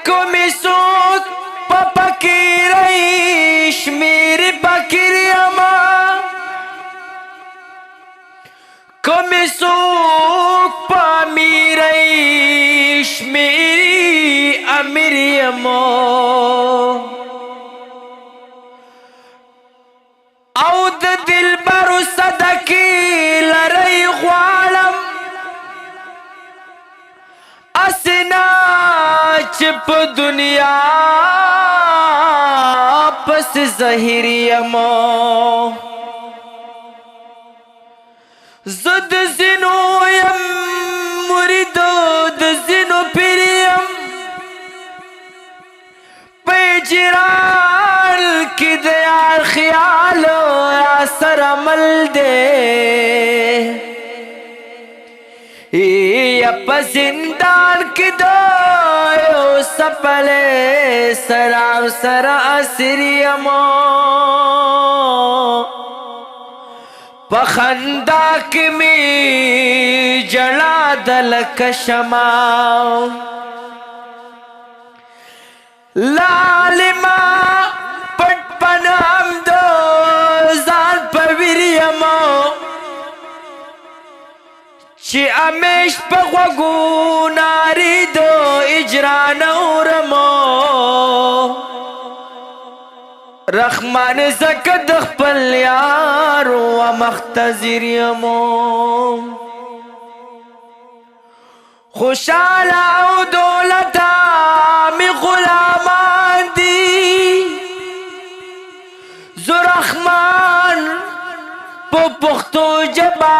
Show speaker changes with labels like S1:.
S1: کومی سوک پا پکیریش میری پکیریم کومی سوک پا میریش میری امیریم او د دلبرو صدقې لرئ غواړم اسنا چې په دنیا پس زهیر یم زه د ځینو یم مرید د ځینو پیر یم په اجرال کې د یار خیال را سره مل دی یا په زندان کې د یو سپلې سره سره اسیر یم په خندا کې مې ژړا ده لکه شمع لالما پټ پنام د ځان په ویر یم چې امیش په غوږو نارې د اجران اورم رحمان زکه د خپل یارو مختزر یم خوشاله او دولته می غلامان دي زه رحمان په پښتو ژبه